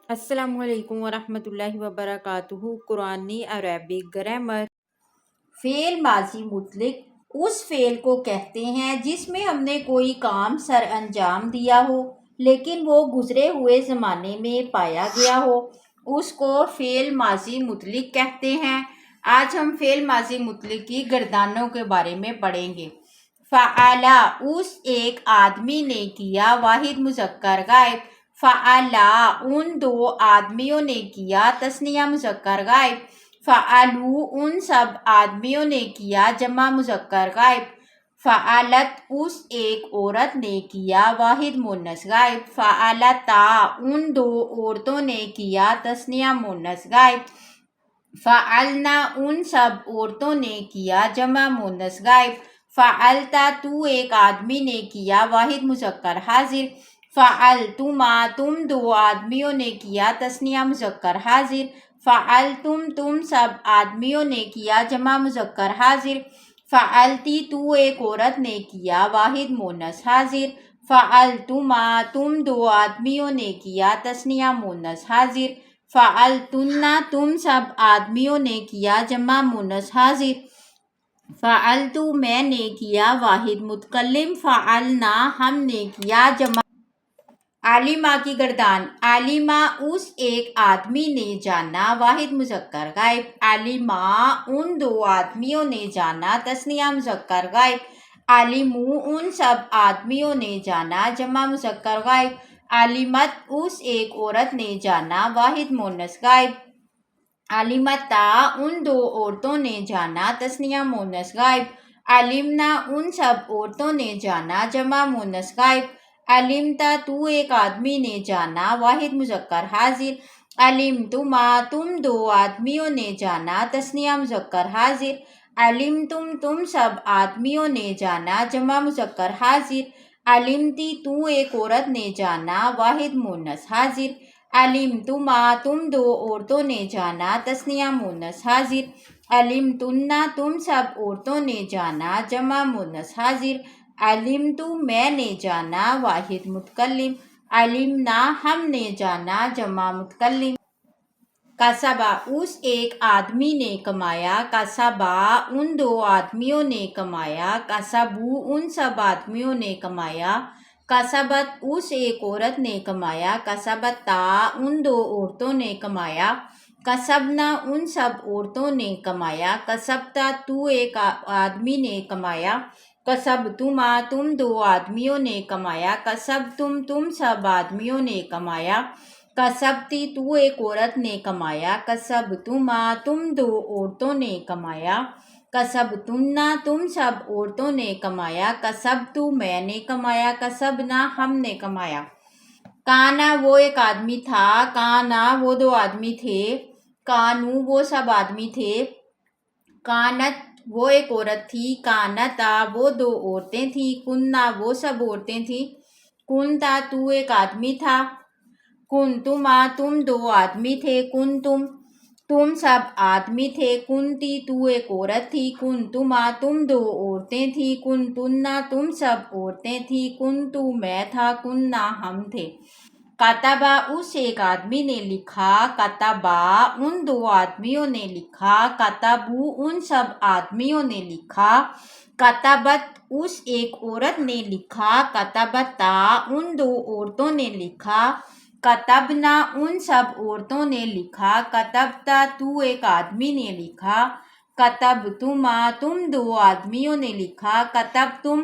السلام علیکم ورحمۃ اللہ وبرکاتہ۔ قرآنی عربک گرامر۔ فعل ماضی مطلق اس فعل کو کہتے ہیں جس میں ہم نے کوئی کام سر انجام دیا ہو لیکن وہ گزرے ہوئے زمانے میں پایا گیا ہو، اس کو فعل ماضی مطلق کہتے ہیں۔ آج ہم فعل ماضی مطلق کی گردانوں کے بارے میں پڑھیں گے۔ فعلا، اس ایک آدمی نے کیا، واحد مذکر غائب۔ فعلا، ان دو آدمیوں نے کیا، تثنیہ مذکر غائب۔ فعلوا، ان سب آدمیوں نے کیا، جمع مذکر غائب۔ فعلت، اس ایک عورت نے کیا، واحد مؤنث غائب۔ فعلتا، ان دو عورتوں نے کیا، تثنیہ مؤنث غائب۔ فعلنا، ان سب عورتوں نے کیا، جمع مؤنث غائب۔ فعلتا، تو ایک آدمی نے کیا، واحد مذکر حاضر۔ فعلتما، تم دو آدمیوں نے کیا، تثنیہ مذکر حاضر۔ فعلتم، تم سب آدمیوں نے کیا، جمع مذکر حاضر۔ فعلتی، تو ایک عورت نے کیا، واحد مؤنث حاضر۔ فعلتما، تم دو آدمیوں نے کیا، تثنیہ مؤنث حاضر۔ فعلتن، تم سب آدمیوں نے کیا، جمع مؤنث حاضر۔ فعلت، میں نے کیا، واحد متکلم۔ فعلنا، ہم نے کیا، جمع۔ عالمہ کی گردان۔ عالمہ، اس ایک آدمی نے جانا، واحد مذکر غائب۔ عالمہ، ان دو آدمیوں نے جانا، تثنیہ مذکر غائب۔ عالموا، ان سب آدمیوں نے جانا، جمع مذکر غائب۔ عالمت، اس ایک عورت نے جانا، واحد مؤنث غائب۔ عالمتا، ان دو عورتوں نے جانا، تثنیہ مؤنث غائب۔ علمنا، ان سب عورتوں نے جانا، جمع مؤنث غائب۔ علمتا، تو ایک آدمی نے جانا، واحد مذکر حاضر۔ علمتما، تم دو آدمیوں نے جانا، تثنیہ مذکر حاضر۔ علمتم، تم سب آدمیوں نے جانا، جمع مذکر حاضر۔ علمتی، تو ایک عورت نے جانا، واحد مؤنث حاضر۔ علمتما، تم دو عورتوں نے جانا، تثنیہ مؤنث حاضر۔ علمتن، تم سب عورتوں نے جانا، جمع مؤنث حاضر۔ علمت، میں نے جانا، واحد متکلم۔ علمنا، ہم نے جانا، جمع متکلم۔ کسبا، اس ایک آدمی نے کمایا۔ کسبا، ان دو آدمیوں نے کمایا۔ کسبوا، ان سب آدمیوں نے کمایا۔ کسبت، اس ایک عورت نے کمایا۔ کسبتا، ان دو عورتوں نے کمایا۔ کسبنا، ان سب عورتوں نے کمایا۔ کسبتا، تو ایک آدمی نے کمایا۔ کسبتما، تم دو آدمیوں نے کمایا۔ کسبتم، تم سب آدمیوں نے کمایا۔ کسبتی، تو ایک عورت نے کمایا۔ کسبتما، تم دو عورتوں نے کمایا۔ کسبتن، تم سب عورتوں نے کمایا۔ کسبت، میں نے کمایا۔ کسبنا، ہم نے کمایا۔ کانا، وہ ایک آدمی تھا۔ کانا، وہ دو آدمی تھے۔ کانو، وہ سب آدمی تھے۔ کانت، وہ ایک عورت تھی۔ کانتا، وہ دو عورتیں تھیں۔ کننا، وہ سب عورتیں تھیں۔ کنتا، تو ایک آدمی تھا۔ کنتما، تم دو آدمی تھے۔ کنتم، تم سب آدمی تھے۔ کنتی، تو ایک عورت تھی۔ کنتما، تم دو عورتیں تھیں۔ کنتنا، تم سب عورتیں تھیں۔ کنتو، میں تھا۔ کننا، ہم تھے۔ کتبا، اس ایک آدمی نے لکھا۔ کتبا، ان دو آدمیوں نے لکھا۔ کتبوا، ان سب آدمیوں نے لکھا۔ کتبت، اس ایک عورت نے لکھا۔ کتبتا، ان دو عورتوں نے لکھا۔ کتبنا، ان سب عورتوں نے لکھا۔ کتبتا، تو ایک آدمی نے لکھا۔ کتبتما، تم دو آدمیوں نے لکھا۔ کتبتم،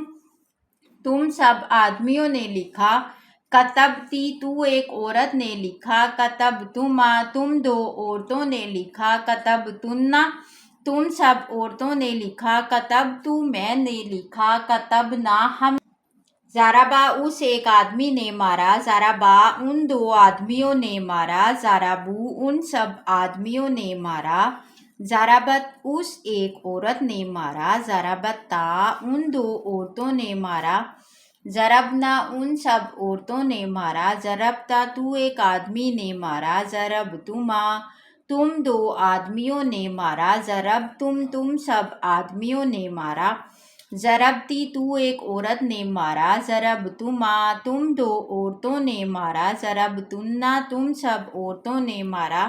تم سب آدمیوں نے لکھا۔ کتبتی، تو ایک عورت نے لکھا۔ کتبتما، تم دو عورتوں نے لکھا۔ کتبتن، تم سب عورتوں نے لکھا۔ کتبتو، میں نے لکھا۔ کتبنا، ہم۔ ضربا، اس ایک آدمی نے مارا۔ ضربا، ان دو آدمیوں نے مارا۔ ضربوا، ان سب آدمیوں نے مارا۔ ضربت، اس ایک عورت نے مارا۔ ضربتا، ان دو عورتوں نے مارا۔ ضربنا، ان سب عورتوں نے مارا۔ ضربتا، تو ایک آدمی نے مارا۔ ضربتما، تم دو آدمیوں نے مارا۔ ضربتم، تم سب آدمیوں نے مارا۔ ضربتی تو ایک عورت نے مارا، ضربتما تم دو عورتوں نے مارا، ضربتنا تم سب عورتوں نے مارا،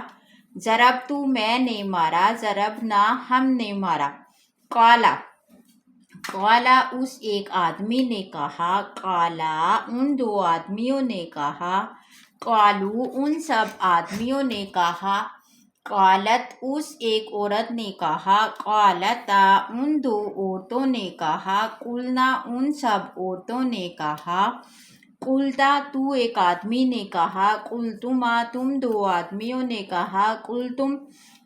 ضربتو میں نے مارا، ضربنا ہم نے مارا۔ قالا قالا اس ایک آدمی نے کہا، قالا ان دو آدمیوں نے کہا، قالو ان سب آدمیوں نے کہا، قالت اس ایک عورت نے کہا، قالتا ان دو عورتوں نے کہا، قلنا ان سب عورتوں نے کہا، قلتا تو ایک آدمی نے کہا، قلتما تم دو آدمیوں نے کہا، قلتم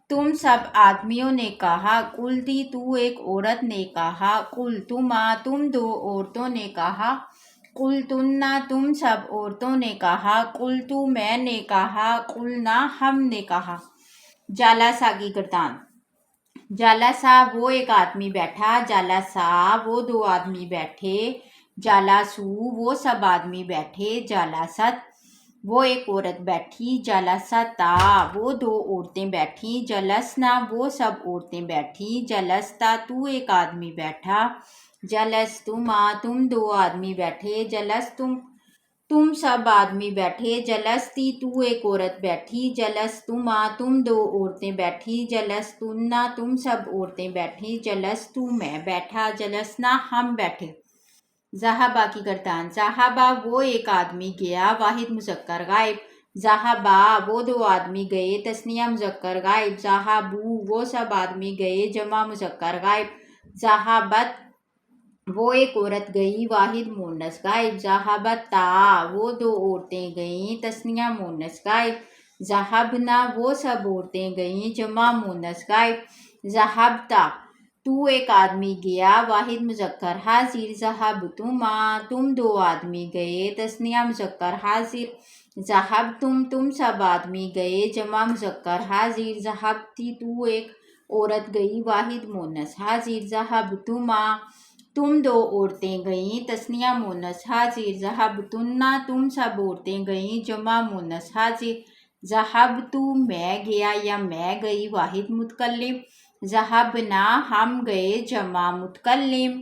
تم سب آدمیوں نے کہا، قلتی تو ایک عورت نے کہا، قلتما تم دو عورتوں نے کہا، قلتنا تم سب عورتوں نے کہا، قلتو میں نے کہا، قلنا ہم نے کہا۔ جالسا کی گردان۔ جالسا وہ ایک آدمی بیٹھا، جالسا وہ دو آدمی بیٹھے، جالسو وہ سب آدمی بیٹھے، جالست وہ ایک عورت بیٹھی، جالستا وہ دو عورتیں بیٹھیں، جلسنا وہ سب عورتیں بیٹھیں، جلستا تو ایک آدمی بیٹھا، جلستما تم دو آدمی بیٹھے، جلستم تم سب آدمی بیٹھے، جلستی تو ایک عورت بیٹھی، جلستما تم دو عورتیں بیٹھی، جلستنا تم سب عورتیں بیٹھی، جلستو میں بیٹھا، جلسنا ہم بیٹھے۔ ذہبا کی گردان۔ ذہبا وہ ایک آدمی گیا، واحد مذکر غائب، ذہبا وہ دو آدمی گئے، تثنیہ مذکر غائب، ذہبو وہ سب آدمی گئے، جمع مذکر غائب، ذہبت وہ ایک عورت گئی، واحد مؤنث غائب، ذہبتا وہ دو عورتیں گئیں، تثنیہ مؤنث غائب، ذہبنا وہ سب عورتیں گئیں، جمع مؤنث غائب، ذہبتا تو ایک آدمی گیا، واحد مذکر حاضر، ذہبتما تم دو آدمی گئے، تثنیہ مذکر حاضر، ذہبتم تم سب آدمی گئے، جمع مذکر حاضر، ذہبتی تو ایک عورت گئی، واحد مؤنث حاضر، ذہبتما تم دو عورتیں گئیں، تثنیہ مؤنث حاضر، ذہبتنا تم سب عورتیں گئیں، جمع مؤنث حاضر، ذہبتو میں گیا یا میں گئی، واحد متکلم، ذہبنا ہم گئے، جمع متکلم۔